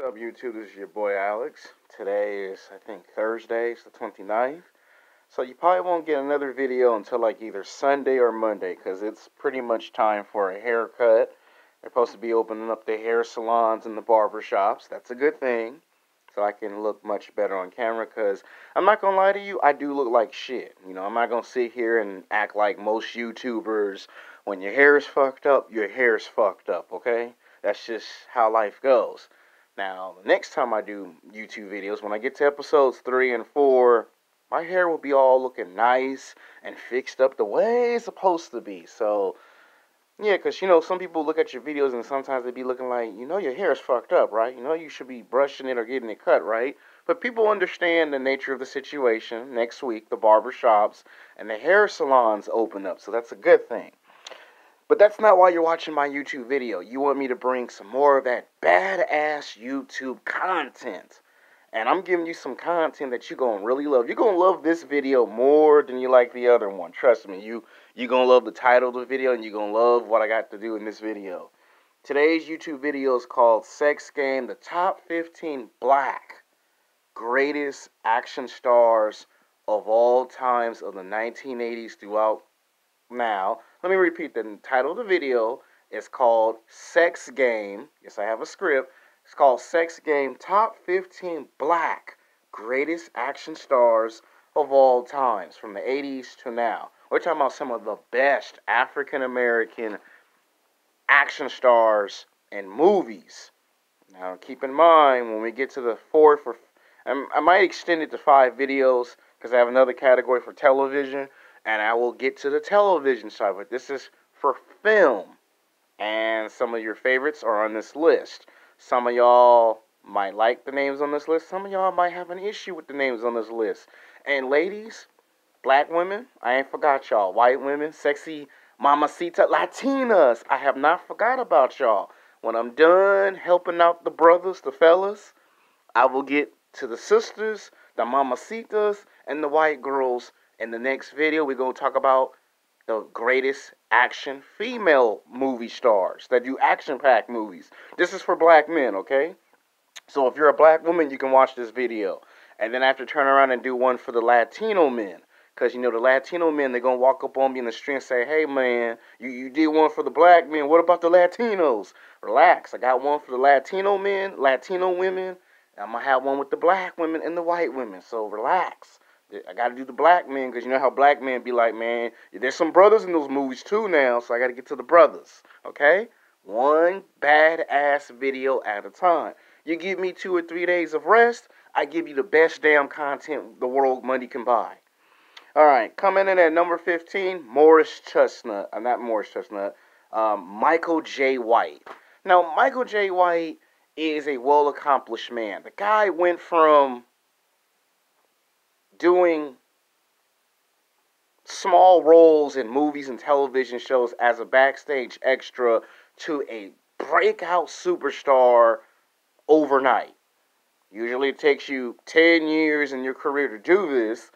What's up, YouTube? This is your boy Alex. Today is, I think, Thursday. It's the 29th. So you probably won't get another video until like either Sunday or Monday, because it's pretty much time for a haircut. They're supposed to be opening up the hair salons and the barber shops. That's a good thing. So I can look much better on camera, because I'm not going to lie to you, I do look like shit. You know, I'm not going to sit here and act like most YouTubers. When your hair is fucked up, your hair is fucked up, okay? That's just how life goes. Now, the next time I do YouTube videos, when I get to episodes 3 and 4, my hair will be all looking nice and fixed up the way it's supposed to be. So, yeah, because, you know, some people look at your videos and sometimes they be looking like, you know, your hair is fucked up, right? You know, you should be brushing it or getting it cut, right? But people understand the nature of the situation. Next week, the barber shops and the hair salons open up, so that's a good thing. But that's not why you're watching my YouTube video. You want me to bring some more of that badass YouTube content. And I'm giving you some content that you're going to really love. You're going to love this video more than you like the other one. Trust me, you're going to love the title of the video, and you're going to love what I got to do in this video. Today's YouTube video is called Sex Game, the top 15 black greatest action stars of all times of the 1980s throughout now. Let me repeat, the title of the video is called Sex Game. Yes, I have a script. It's called Sex Game, Top 15 Black Greatest Action Stars of All Times, from the 80s to now. We're talking about some of the best African-American action stars in movies. Now, keep in mind, when we get to the fourth, I might extend it to 5 videos, because I have another category for television. And I will get to the television side, but this is for film. And some of your favorites are on this list. Some of y'all might like the names on this list. Some of y'all might have an issue with the names on this list. And ladies, black women, I ain't forgot y'all. White women, sexy mamacita Latinas, I have not forgot about y'all. When I'm done helping out the brothers, the fellas, I will get to the sisters, the mamacitas, and the white girls. In the next video, we're going to talk about the greatest action female movie stars that do action-packed movies. This is for black men, okay? So if you're a black woman, you can watch this video. And then I have to turn around and do one for the Latino men. Because, you know, the Latino men, they're going to walk up on me in the street and say, hey, man, you did one for the black men. What about the Latinos? Relax. I got one for the Latino men, Latino women. I'm going to have one with the black women and the white women. So relax. I got to do the black men, because you know how black men be like, man, there's some brothers in those movies too now, so I got to get to the brothers, okay? One badass video at a time. You give me 2 or 3 days of rest, I give you the best damn content the world money can buy. All right, coming in at number 15, Michael J. White. Now, Michael J. White is a well-accomplished man. The guy went from doing small roles in movies and television shows as a backstage extra to a breakout superstar overnight. Usually it takes you 10 years in your career to do this,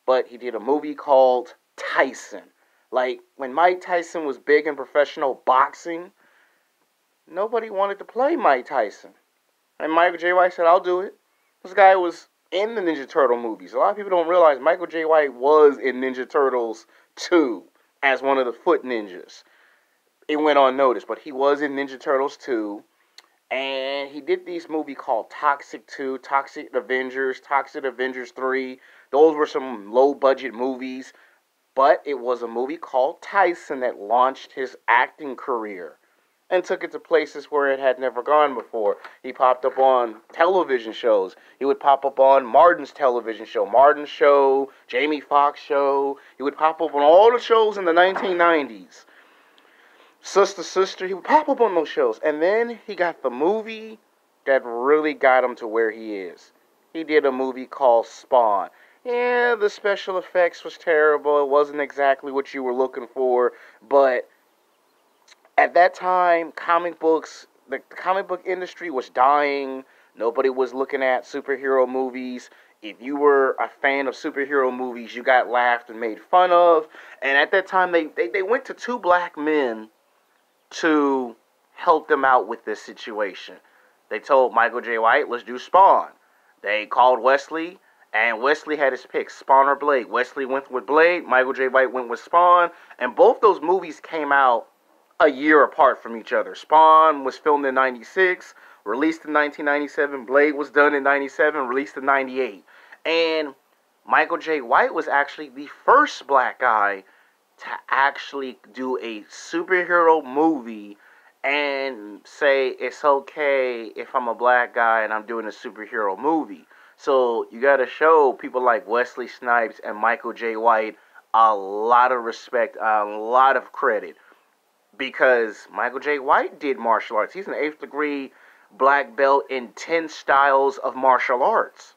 but he did a movie called Tyson. Like, when Mike Tyson was big in professional boxing, nobody wanted to play Mike Tyson. And Michael J. White said, I'll do it. This guy was in the Ninja Turtle movies. A lot of people don't realize Michael J. White was in Ninja Turtles 2 as one of the foot ninjas. It went unnoticed, but he was in Ninja Turtles 2. And he did these movies called Toxic 2, Toxic Avengers 3. Those were some low-budget movies. But it was a movie called Tyson that launched his acting career and took it to places where it had never gone before. He popped up on television shows. He would pop up on Martin's television show, Martin's show, Jamie Foxx show. He would pop up on all the shows in the 1990s. Sister, he would pop up on those shows. And then he got the movie that really got him to where he is. He did a movie called Spawn. Yeah, the special effects was terrible. It wasn't exactly what you were looking for, but at that time, the comic book industry was dying. Nobody was looking at superhero movies. If you were a fan of superhero movies, you got laughed and made fun of. And at that time, they went to 2 black men to help them out with this situation. They told Michael J. White, let's do Spawn. They called Wesley, and Wesley had his pick, Spawn or Blade. Wesley went with Blade, Michael J. White went with Spawn, and both those movies came out a year apart from each other. Spawn was filmed in 96, released in 1997. Blade was done in 97, released in 98. And Michael J. White was actually the first black guy to actually do a superhero movie and say it's okay if I'm a black guy and I'm doing a superhero movie. So you got to show people like Wesley Snipes and Michael J. White a lot of respect, a lot of credit. Because Michael J. White did martial arts. He's an 8th degree black belt in 10 styles of martial arts.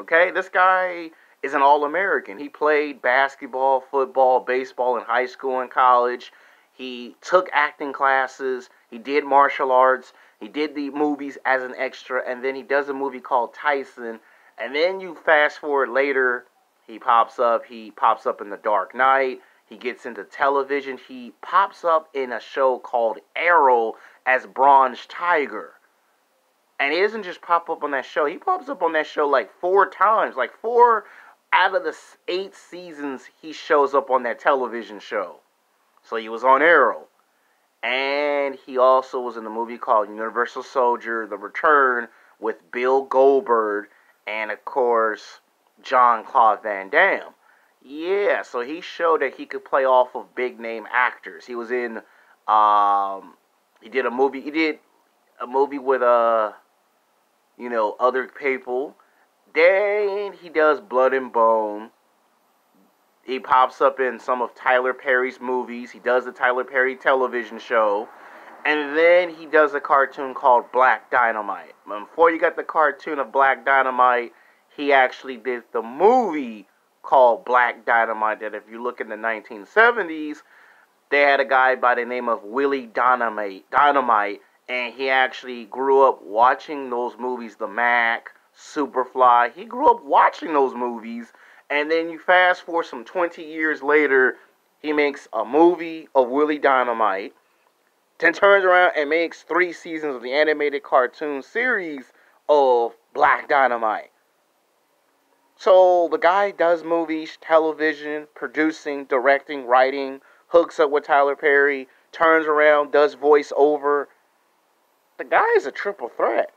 Okay, this guy is an All-American. He played basketball, football, baseball in high school and college. He took acting classes. He did martial arts. He did the movies as an extra. And then he does a movie called Tyson. And then you fast forward later, he pops up. He pops up in The Dark Knight. He gets into television. He pops up in a show called Arrow as Bronze Tiger. And he doesn't just pop up on that show. He pops up on that show like 4 times. Like 4 out of the 8 seasons he shows up on that television show. So he was on Arrow. And he also was in a movie called Universal Soldier, The Return, with Bill Goldberg and, of course, Jean-Claude Van Damme. Yeah, so he showed that he could play off of big name actors. He was in, he did a movie with, other people. Then he does Blood and Bone. He pops up in some of Tyler Perry's movies. He does the Tyler Perry television show. And then he does a cartoon called Black Dynamite. Before you got the cartoon of Black Dynamite, he actually did the movie called Black Dynamite, that if you look in the 1970s, they had a guy by the name of Willie Dynamite, and he actually grew up watching those movies, The Mac, Superfly. He grew up watching those movies, and then you fast forward some 20 years later, he makes a movie of Willie Dynamite, then turns around and makes 3 seasons of the animated cartoon series of Black Dynamite. So the guy does movies, television, producing, directing, writing, hooks up with Tyler Perry, turns around, does voiceover. The guy is a triple threat.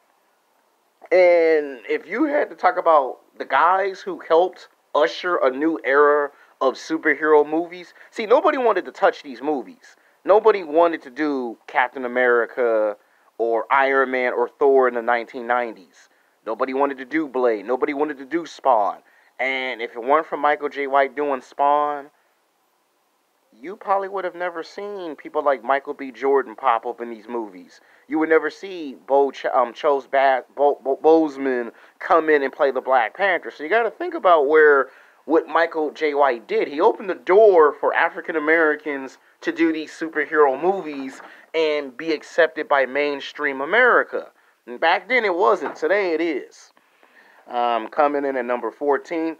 And if you had to talk about the guys who helped usher a new era of superhero movies, see, nobody wanted to touch these movies. Nobody wanted to do Captain America or Iron Man or Thor in the 1990s. Nobody wanted to do Blade. Nobody wanted to do Spawn. And if it weren't for Michael J. White doing Spawn, you probably would have never seen people like Michael B. Jordan pop up in these movies. You would never see Boseman come in and play the Black Panther. So you got to think about what Michael J. White did. He opened the door for African Americans to do these superhero movies and be accepted by mainstream America. And back then it wasn't. Today it is. Coming in at number 14,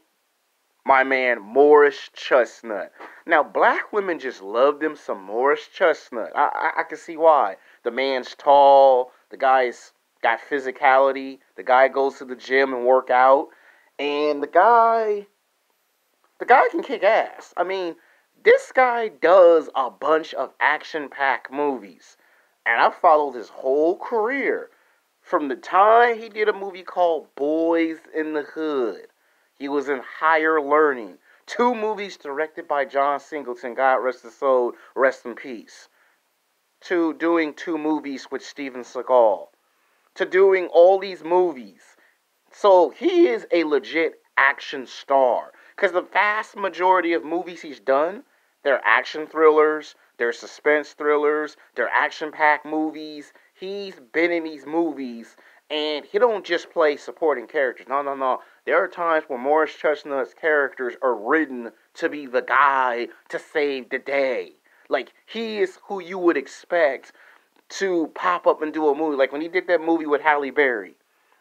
my man Morris Chestnut. Now, black women just love them some Morris Chestnut. I can see why. The man's tall. The guy's got physicality. The guy goes to the gym and work out. And the guy can kick ass. I mean, this guy does a bunch of action-packed movies. And I've followed his whole career. From the time he did a movie called Boys in the Hood, he was in Higher Learning. 2 movies directed by John Singleton, God rest his soul, rest in peace. To doing 2 movies with Steven Seagal. To doing all these movies. So he is a legit action star. Because the vast majority of movies he's done, they're action thrillers, they're suspense thrillers, they're action-packed movies. He's been in these movies, and he don't just play supporting characters. No. There are times where Morris Chestnut's characters are written to be the guy to save the day. Like, he is who you would expect to pop up and do a movie. Like, when he did that movie with Halle Berry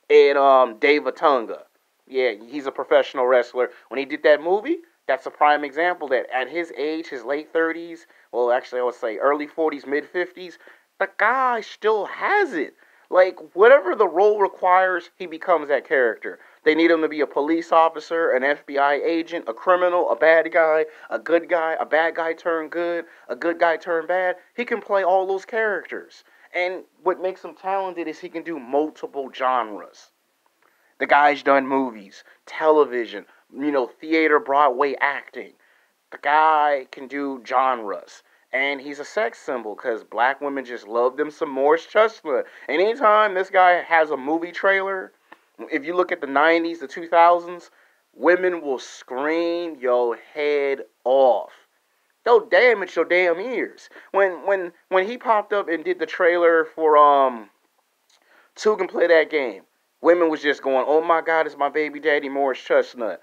and Dave Atunga. Yeah, he's a professional wrestler. When he did that movie, that's a prime example that at his age, his late 30s, well, actually, I would say early 40s, mid 50s, the guy still has it. Like, whatever the role requires, he becomes that character. They need him to be a police officer, an FBI agent, a criminal, a bad guy, a good guy, a bad guy turned good, a good guy turned bad. He can play all those characters. And what makes him talented is he can do multiple genres. The guy's done movies, television, theater, Broadway acting. The guy can do genres. And he's a sex symbol because black women just love them some Morris Chestnut. And anytime this guy has a movie trailer, if you look at the 90s, the 2000s, women will scream your head off. They'll damage your damn ears. When he popped up and did the trailer for Two Can Play That Game, women was just going, oh my God, it's my baby daddy Morris Chestnut.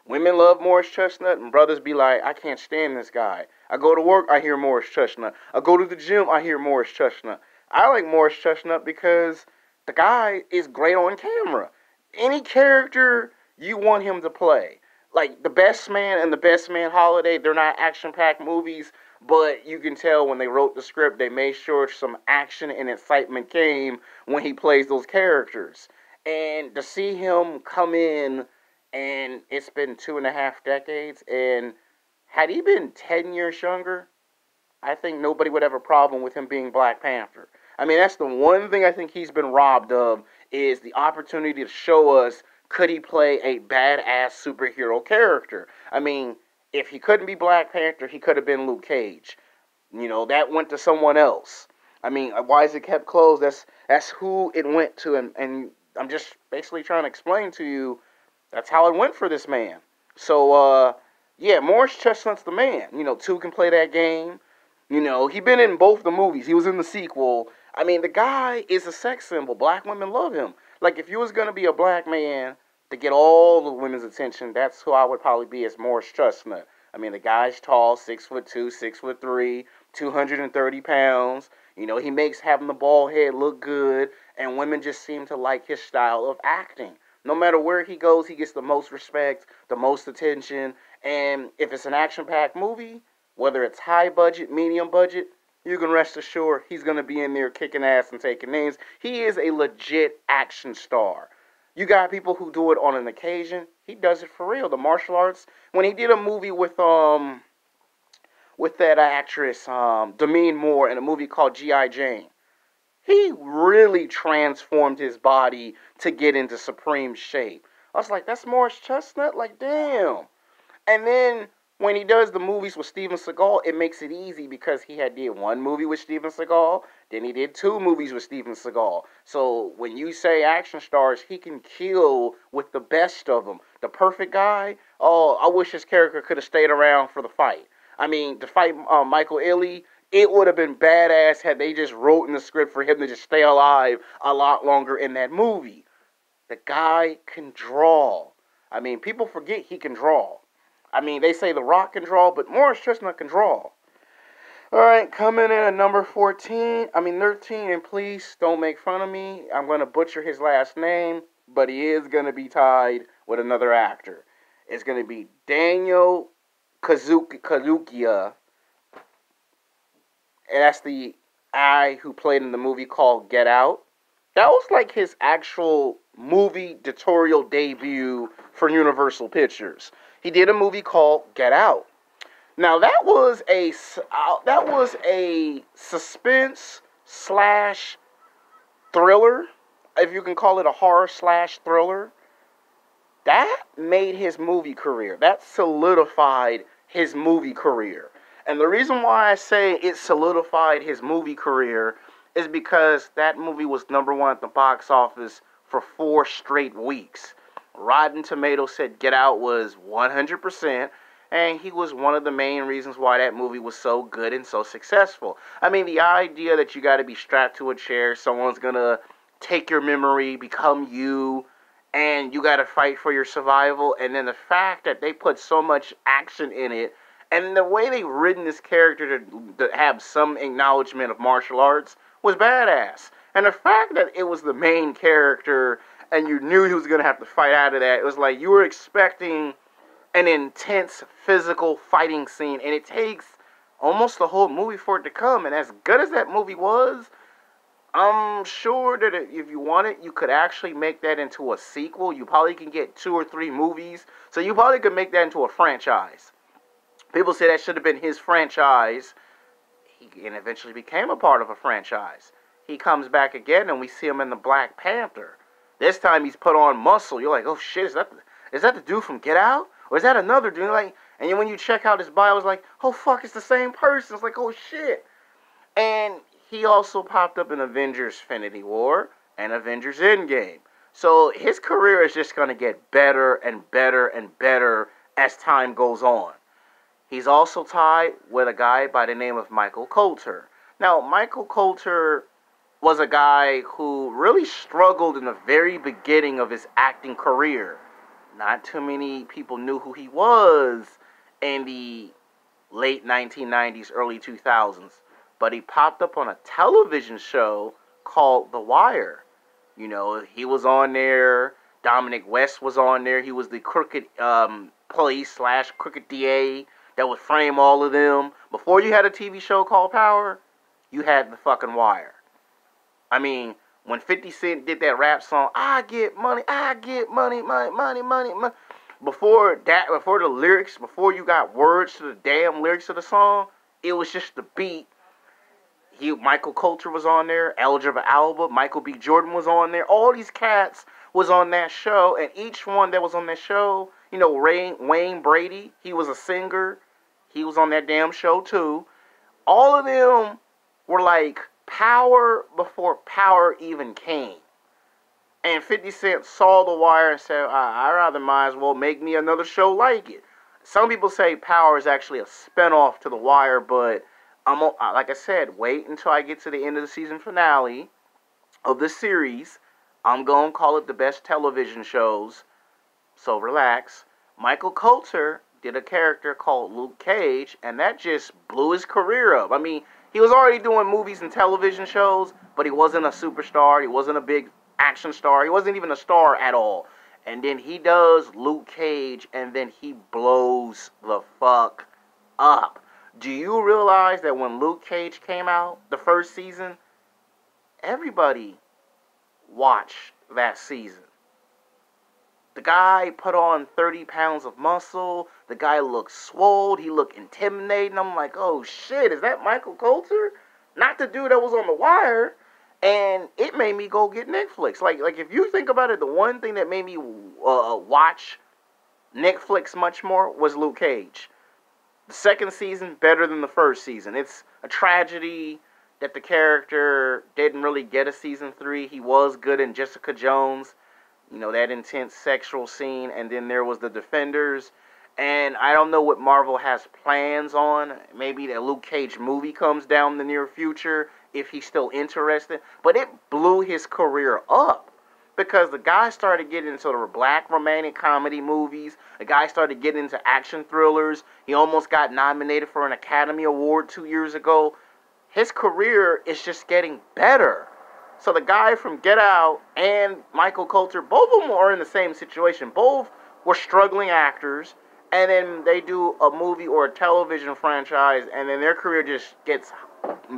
Women love Morris Chestnut, and brothers be like, I can't stand this guy. I go to work, I hear Morris Chestnut. I go to the gym, I hear Morris Chestnut. I like Morris Chestnut because the guy is great on camera. Any character you want him to play. Like The Best Man and The Best Man Holiday, they're not action-packed movies, but you can tell when they wrote the script, they made sure some action and excitement came when he plays those characters. And to see him come in, and it's been 2.5 decades, and had he been 10 years younger, I think nobody would have a problem with him being Black Panther. I mean, that's the one thing I think he's been robbed of, is the opportunity to show us, could he play a badass superhero character? I mean, if he couldn't be Black Panther, he could have been Luke Cage. That went to someone else. I mean, why is it kept closed? That's who it went to, and I'm just basically trying to explain to you, that's how it went for this man. So, yeah, Morris Chestnut's the man. Two Can Play That Game. He been in both the movies. He was in the sequel. I mean, the guy is a sex symbol. Black women love him. Like, if you was going to be a black man to get all the women's attention, that's who I would probably be, as Morris Chestnut. I mean, the guy's tall, 6'2", 6'3", 230 pounds. He makes having the bald head look good, and women just seem to like his style of acting. No matter where he goes, he gets the most respect, the most attention, and if it's an action-packed movie, whether it's high budget, medium budget, you can rest assured he's going to be in there kicking ass and taking names. He is a legit action star. You got people who do it on an occasion. He does it for real. The martial arts, when he did a movie with that actress, Demi Moore, in a movie called G.I. Jane, he really transformed his body to get into supreme shape. I was like, that's Morris Chestnut? Like, damn. And then when he does the movies with Steven Seagal, it makes it easy because he did one movie with Steven Seagal, then he did 2 movies with Steven Seagal. So when you say action stars, he can kill with the best of them. The perfect guy, oh, I wish his character could have stayed around for the fight. I mean, to fight Michael Ealy, it would have been badass had they just wrote in the script for him to just stay alive a lot longer in that movie. The guy can draw. I mean, people forget he can draw. I mean, they say The Rock can draw, but Morris Chestnut can draw. All right, coming in at number 13, and please don't make fun of me. I'm going to butcher his last name, but he is going to be tied with another actor. It's going to be Daniel Kaiuuya. And that's the guy who played in the movie called Get Out. That was like his actual movie directorial debut for Universal Pictures. He did a movie called Get Out. Now that was a suspense / thriller, if you can call it a horror / thriller. That made his movie career. That solidified his movie career. And the reason why I say it solidified his movie career is because that movie was #1 at the box office for 4 straight weeks. Rotten Tomatoes said Get Out was 100%, and he was one of the main reasons why that movie was so good and so successful. I mean, the idea that you got to be strapped to a chair, someone's going to take your memory, become you, and you got to fight for your survival, and then the fact that they put so much action in it, and the way they written this character to have some acknowledgement of martial arts was badass. And the fact that it was the main character and you knew he was going to have to fight out of that, it was like you were expecting an intense physical fighting scene, and it takes almost the whole movie for it to come. And as good as that movie was, I'm sure that if you want it, you could actually make that into a sequel. You probably can get 2 or 3 movies. So you probably could make that into a franchise. People say that should have been his franchise. And eventually became a part of a franchise. He comes back again and we see him in the Black Panther. This time he's put on muscle. You're like, oh shit, is that the dude from Get Out? Or is that another dude? Like, and when you check out his bio, it's like, oh fuck, it's the same person. It's like, oh shit. And he also popped up in Avengers Infinity War and Avengers Endgame. So his career is just going to get better and better and better as time goes on. He's also tied with a guy by the name of Michael Coiter. Now, Michael Coiter was a guy who really struggled in the very beginning of his acting career. Not too many people knew who he was in the late 1990s, early 2000s. But he popped up on a television show called The Wire. You know, he was on there. Dominic West was on there. He was the crooked police / crooked DA that would frame all of them. Before you had a TV show called Power, you had The fucking Wire. I mean, when 50 Cent did that rap song, I get money, money. Before the lyrics, before you got words to the damn lyrics of the song, it was just the beat. Michael Coiter was on there, L.Jacson, Michael B. Jordan was on there. All these cats was on that show, and each one that was on that show, you know, Wayne Brady, he was a singer. He was on that damn show too. All of them were like Power before Power even came. And 50 Cent saw The Wire and said, I rather might as well make me another show like it. Some people say Power is actually a spinoff to The Wire, but like I said, wait until I get to the end of the season finale of the series. I'm going to call it the best television shows. So relax. Michael Coiter did a character called Luke Cage, and that just blew his career up. I mean, he was already doing movies and television shows, but he wasn't a superstar. He wasn't a big action star. He wasn't even a star at all. And then he does Luke Cage, and then he blows the fuck up. Do you realize that when Luke Cage came out, the first season, everybody watched that season? The guy put on 30 pounds of muscle. The guy looked swole. He looked intimidating. I'm like, oh shit, is that Michael Coiter? Not the dude that was on The Wire. And it made me go get Netflix. Like if you think about it, the one thing that made me watch Netflix much more was Luke Cage. The second season, better than the first season. It's a tragedy that the character didn't really get a season 3. He was good in Jessica Jones. You know, that intense sexual scene. And then there was The Defenders. And I don't know what Marvel has plans on. Maybe the Luke Cage movie comes down in the near future if he's still interested. But it blew his career up. Because the guy started getting into the black romantic comedy movies. The guy started getting into action thrillers. He almost got nominated for an Academy Award 2 years ago. His career is just getting better. So the guy from Get Out and Michael Coiter, both of them are in the same situation. Both were struggling actors. And then they do a movie or a television franchise. And then their career just gets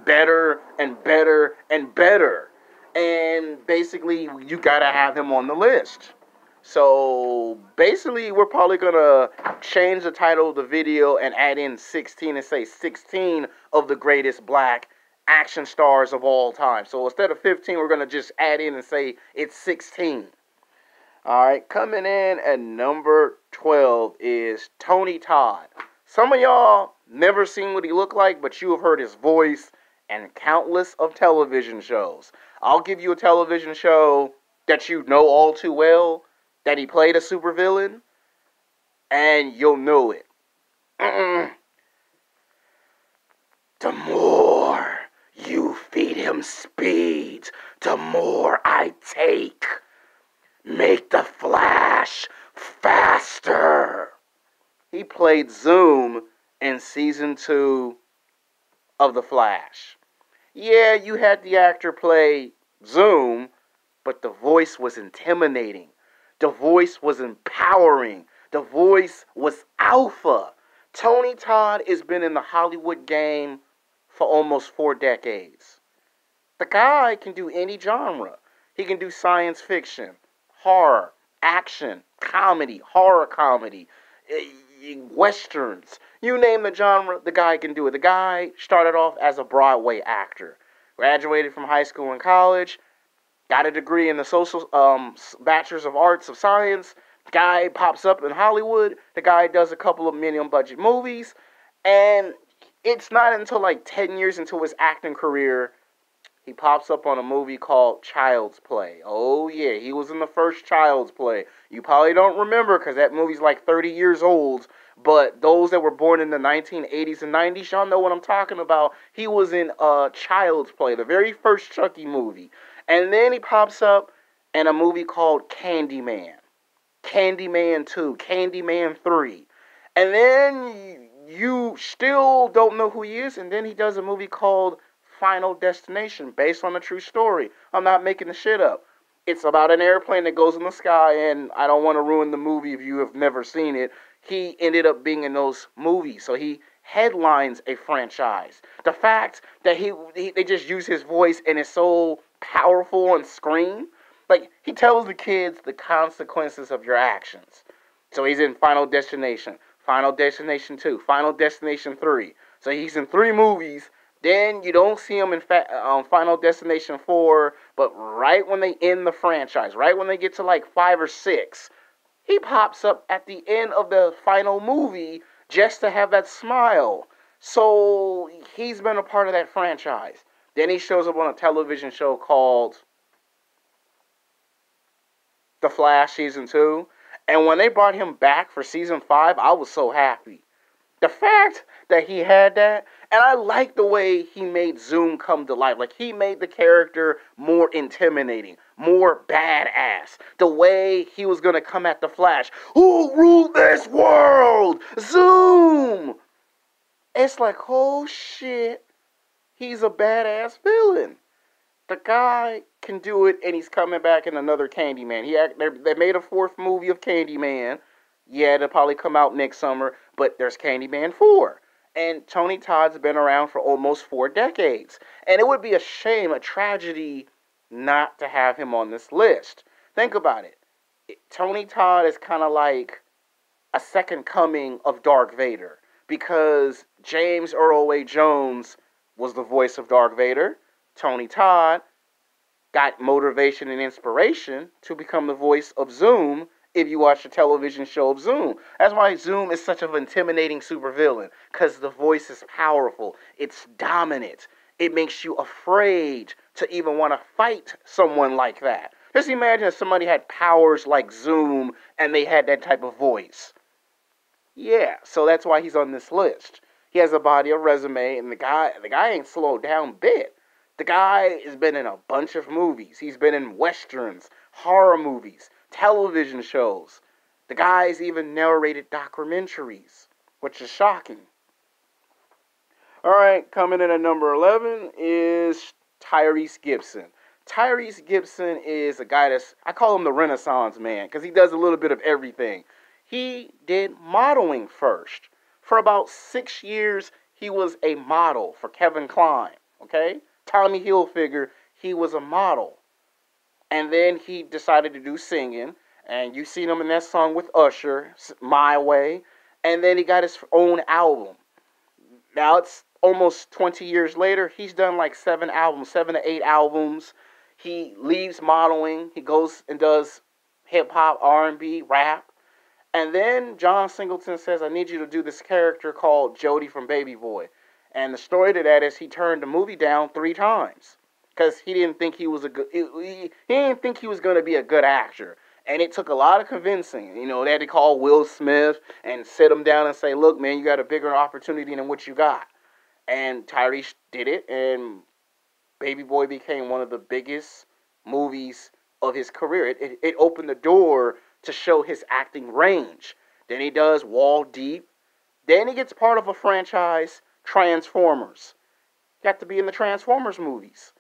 better and better and better. And basically, you gotta have him on the list. So basically, we're probably gonna change the title of the video and add in 16 and say 16 of the greatest black action stars of all time. So instead of 15, we're gonna just add in and say it's 16. Alright, coming in at number 12 is Tony Todd. Some of y'all never seen what he looked like, but you have heard his voice and countless of television shows. I'll give you a television show that you know all too well, that he played a supervillain, and you'll know it. The more you feed him speed, the more I take. Make the Flash faster. He played Zoom in season 2 of The Flash. Yeah, you had the actor play Zoom, but the voice was intimidating. The voice was empowering. The voice was alpha. Tony Todd has been in the Hollywood game for almost 4 decades. The guy can do any genre. He can do science fiction, horror, action, comedy, horror comedy, westerns. You name the genre, the guy can do it. The guy started off as a Broadway actor, graduated from high school and college, got a degree in the social bachelor's of arts of science. The guy pops up in Hollywood. The guy does a couple of million budget movies, and it's not until like 10 years into his acting career he pops up on a movie called Child's Play. Oh yeah, he was in the first Child's Play. You probably don't remember because that movie's like 30 years old, but those that were born in the 1980s and 90s, y'all know what I'm talking about. He was in Child's Play, the very first Chucky movie. And then he pops up in a movie called Candyman. Candyman 2, Candyman 3. And then you still don't know who he is, and then he does a movie called Final Destination, based on a true story. I'm not making the shit up. It's about an airplane that goes in the sky, and I don't want to ruin the movie if you have never seen it. He ended up being in those movies, so he headlines a franchise. The fact that they just use his voice and it's so powerful on screen, like he tells the kids the consequences of your actions. So he's in Final Destination, Final Destination 2, Final Destination 3. So he's in 3 movies. Then you don't see him in Final Destination 4, but right when they end the franchise, right when they get to like 5 or 6, he pops up at the end of the final movie just to have that smile. So he's been a part of that franchise. Then he shows up on a television show called The Flash Season 2. And when they brought him back for Season 5, I was so happy. The fact that he had that, and I like the way he made Zoom come to life. Like, he made the character more intimidating, more badass. The way he was going to come at the Flash. Who ruled this world? Zoom! It's like, oh shit, he's a badass villain. The guy can do it, and he's coming back in another Candyman. They made a 4th movie of Candyman. Yeah, it'll probably come out next summer, but there's Candyman 4. And Tony Todd's been around for almost 4 decades. And it would be a shame, a tragedy, not to have him on this list. Think about it. Tony Todd is kind of like a second coming of Darth Vader. Because James Earl Ray Jones was the voice of Darth Vader. Tony Todd got motivation and inspiration to become the voice of Zoom. If you watch the television show of Zoom. That's why Zoom is such an intimidating supervillain. Because the voice is powerful. It's dominant. It makes you afraid to even want to fight someone like that. Just imagine if somebody had powers like Zoom and they had that type of voice. Yeah, so that's why he's on this list. He has a body of resume, and the guy ain't slowed down a bit. The guy has been in a bunch of movies. He's been in westerns, horror movies, television shows. The guy's even narrated documentaries, which is shocking. Alright, coming in at number 11 is Tyrese Gibson. Tyrese Gibson is a guy I call him the Renaissance man, because he does a little bit of everything. He did modeling first. For about 6 years, he was a model for Kevin Kline, okay? Tommy Hilfiger, he was a model. And then he decided to do singing. And you seen him in that song with Usher, My Way. And then he got his own album. Now it's almost 20 years later. He's done like 7 to 8 albums. He leaves modeling. He goes and does hip-hop, R&B, rap. And then John Singleton says, I need you to do this character called Jody from Baby Boy. And the story to that is he turned the movie down 3 times. Because he didn't think he was he didn't think he was going to be a good actor. And it took a lot of convincing. You know, they had to call Will Smith and sit him down and say, look, man, you got a bigger opportunity than what you got. And Tyrese did it, and Baby Boy became one of the biggest movies of his career. It opened the door to show his acting range. Then he does Wall Deep. Then he gets part of a franchise, Transformers. Got to be in the Transformers movies.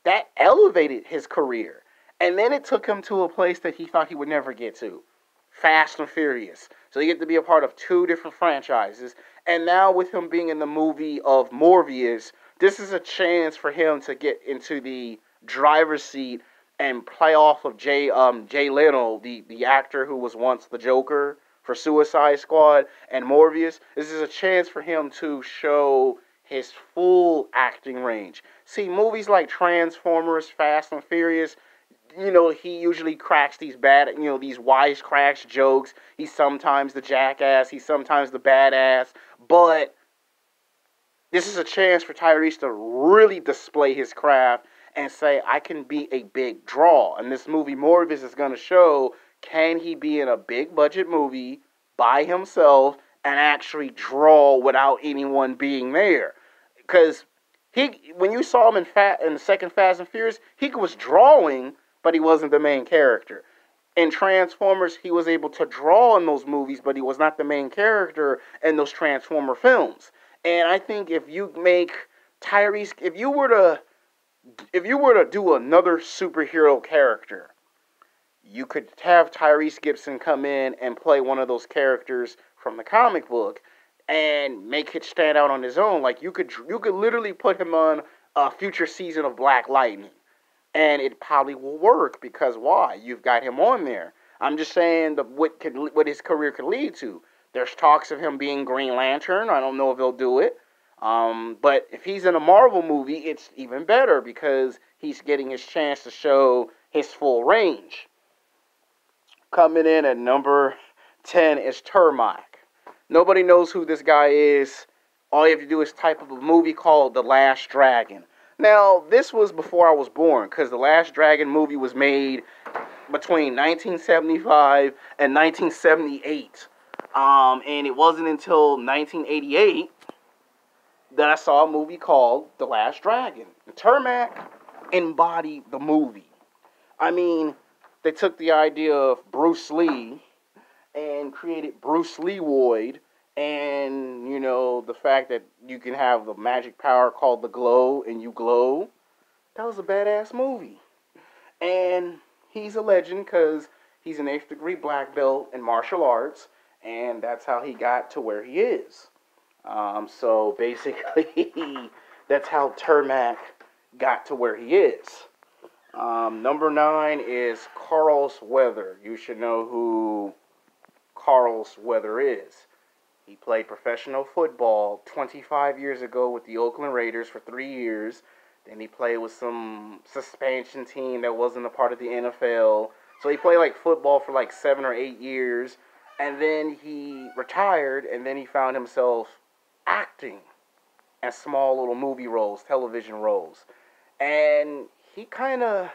That elevated his career. And then it took him to a place that he thought he would never get to. Fast and Furious. So you get to be a part of 2 different franchises. And now with him being in the movie of Morbius, this is a chance for him to get into the driver's seat and play off of Jay Leno, the actor who was once the Joker for Suicide Squad and Morbius. This is a chance for him to show his full acting range. See, movies like Transformers, Fast and Furious, he usually cracks these these wisecracks jokes. He's sometimes the jackass, he's sometimes the badass, but this is a chance for Tyrese to really display his craft and say, I can be a big draw. And this movie, Morbius, is going to show, can he be in a big budget movie by himself and actually draw without anyone being there? Because when you saw him in the second Fast and Furious, he was drawing, but he wasn't the main character. In Transformers, he was able to draw in those movies, but he was not the main character in those Transformer films. And I think if you make Tyrese, if you were to do another superhero character, you could have Tyrese Gibson come in and play one of those characters from the comic book and make it stand out on his own. Like you could literally put him on a future season of Black Lightning, and it probably will work because why? You've got him on there. I'm just saying what his career could lead to. There's talks of him being Green Lantern. I don't know if he'll do it. But if he's in a Marvel movie, it's even better because he's getting his chance to show his full range. Coming in at number 10 is Taumak. Nobody knows who this guy is. All you have to do is type up a movie called The Last Dragon. Now, this was before I was born because The Last Dragon movie was made between 1975 and 1978. And it wasn't until 1988 that I saw a movie called The Last Dragon. And Taumak embodied the movie. I mean, they took the idea of Bruce Lee and created Bruce Leewoyd, and, the fact that you can have the magic power called the glow, and you glow. That was a badass movie. And he's a legend because he's an 8th degree black belt in martial arts, and that's how he got to where he is. So basically, that's how Taumak got to where he is. Number 9 is Carlos Weather. You should know who Carlos Weather is. He played professional football 25 years ago with the Oakland Raiders for 3 years. Then he played with some suspension team that wasn't a part of the NFL. So he played like football for like 7 or 8 years. And then he retired, and then he found himself acting in small little movie roles, television roles. And he kind of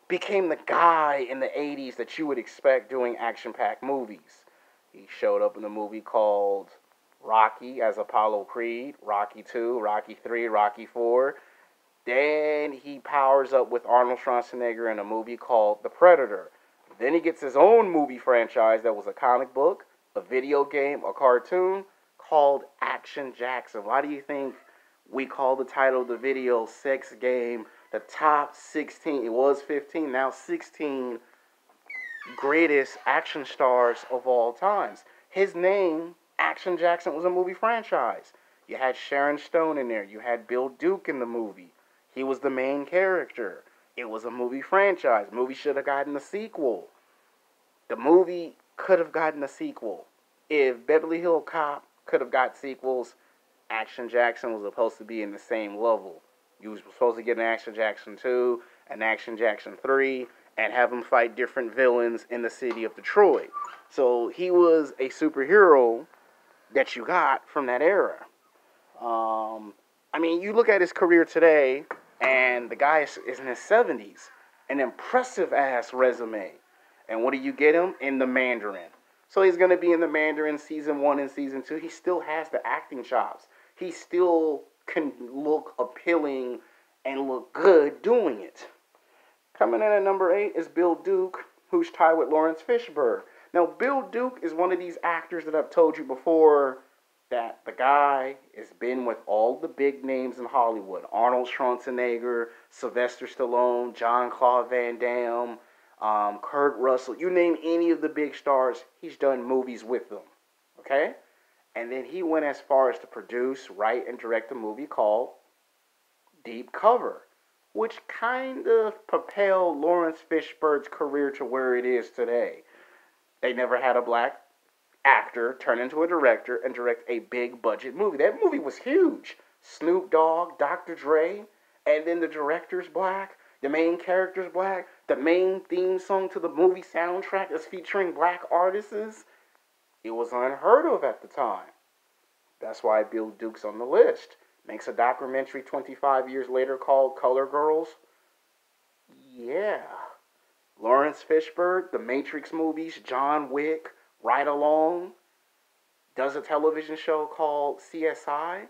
became the guy in the 80s that you would expect doing action-packed movies. He showed up in a movie called Rocky as Apollo Creed, Rocky 2, Rocky 3, Rocky 4. Then he powers up with Arnold Schwarzenegger in a movie called The Predator. Then he gets his own movie franchise that was a comic book, a video game, a cartoon called L.Jacson. Why do you think we call the title of the video Sex Game the top 16? It was 15, now 16 greatest action stars of all times. His name, L.Jacson, was a movie franchise. You had Sharon Stone in there. You had Bill Duke in the movie. He was the main character. It was a movie franchise. The movie should have gotten a sequel. The movie could have gotten a sequel. If Beverly Hills Cop could have got sequels, L.Jacson was supposed to be in the same level. You were supposed to get an L.Jacson 2, an L.Jacson 3, and have him fight different villains in the city of Detroit. So he was a superhero that you got from that era. You look at his career today, and the guy is in his 70s. An impressive-ass resume. And what do you get him? In The Mandarin. So he's going to be in The Mandarin Season 1 and Season 2. He still has the acting chops. He still can look appealing and look good doing it. Coming in at number 8 is Bill Duke, who's tied with Lawrence Fishburne. Now, Bill Duke is one of these actors that I've told you before that the guy has been with all the big names in Hollywood. Arnold Schwarzenegger, Sylvester Stallone, Jean-Claude Van Damme, Kurt Russell. You name any of the big stars, he's done movies with them. Okay? And then he went as far as to produce, write, and direct a movie called Deep Cover, which kind of propelled Lawrence Fishburne's career to where it is today. They never had a black actor turn into a director and direct a big budget movie. That movie was huge. Snoop Dogg, Dr. Dre, and then the director's black, the main character's black, the main theme song to the movie soundtrack is featuring black artists. It was unheard of at the time. That's why Bill Duke's on the list. Makes a documentary 25 years later called Color Girls. Yeah. Lawrence Fishburne, the Matrix movies, John Wick, Ride Along. Does a television show called CSI.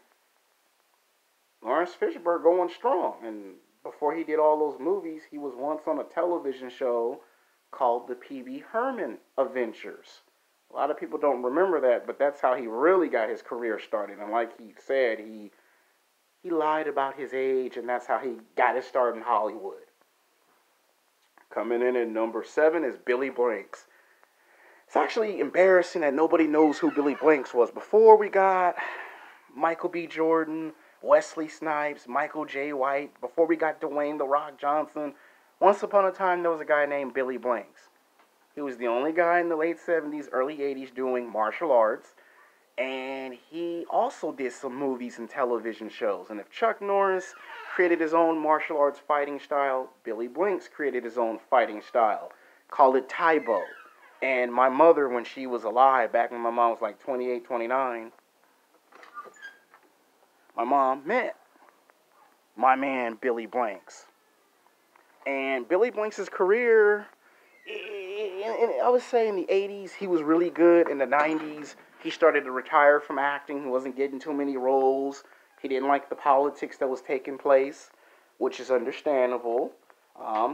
Lawrence Fishburne going strong. And before he did all those movies, he was once on a television show called the P.B. Herman Adventures. A lot of people don't remember that, but that's how he really got his career started. And like he said, he lied about his age, and that's how he got his start in Hollywood. Coming in at number 7 is Billy Blanks. It's actually embarrassing that nobody knows who Billy Blanks was. Before we got Michael B. Jordan, Wesley Snipes, Michael J. White, before we got Dwayne "The Rock" Johnson, once upon a time there was a guy named Billy Blanks. He was the only guy in the late 70s, early 80s doing martial arts. And he also did some movies and television shows. And if Chuck Norris created his own martial arts fighting style, Billy Blanks created his own fighting style. Call it Taibo. And my mother, when she was alive, back when my mom was like 28, 29, my mom met my man Billy Blanks. And Billy Blanks' career, I would say in the 80s, he was really good. In the 90s, he started to retire from acting. He wasn't getting too many roles. He didn't like the politics that was taking place, which is understandable.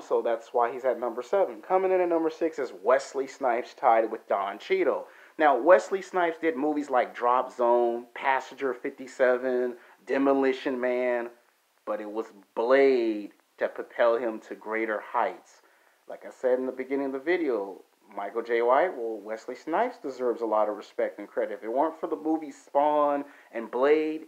So that's why he's at number 7. Coming in at number 6 is Wesley Snipes, tied with Doncheadle. Now, Wesley Snipes did movies like Drop Zone, Passenger 57, Demolition Man, but it was Blade that propelled him to greater heights. Like I said in the beginning of the video, Michael J. White, well, Wesley Snipes deserves a lot of respect and credit. If it weren't for the movies Spawn and Blade,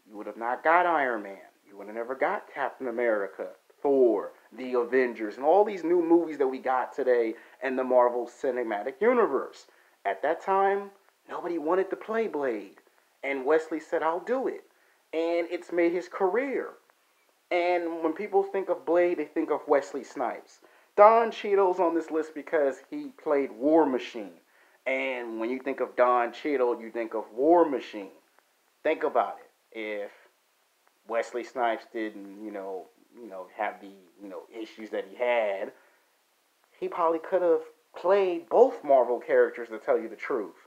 you would have not got Iron Man. You would have never got Captain America, Thor, The Avengers, and all these new movies that we got today in the Marvel Cinematic Universe. At that time, nobody wanted to play Blade. And Wesley said, I'll do it. And it's made his career. And when people think of Blade, they think of Wesley Snipes. Doncheadle's on this list because he played War Machine. And when you think of Doncheadle, you think of War Machine. Think about it. If Wesley Snipes didn't, have the, issues that he had, he probably could have played both Marvel characters, to tell you the truth.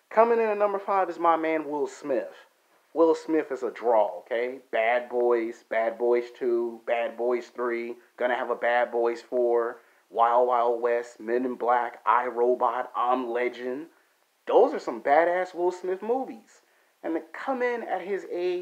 Coming in at number 5 is my man Will Smith. Will Smith is a draw, okay? Bad Boys 2, Bad Boys 3, gonna have a Bad Boys 4, Wild Wild West, Men in Black, I, Robot, I'm Legend. Those are some badass Will Smith movies. And to come in at his age,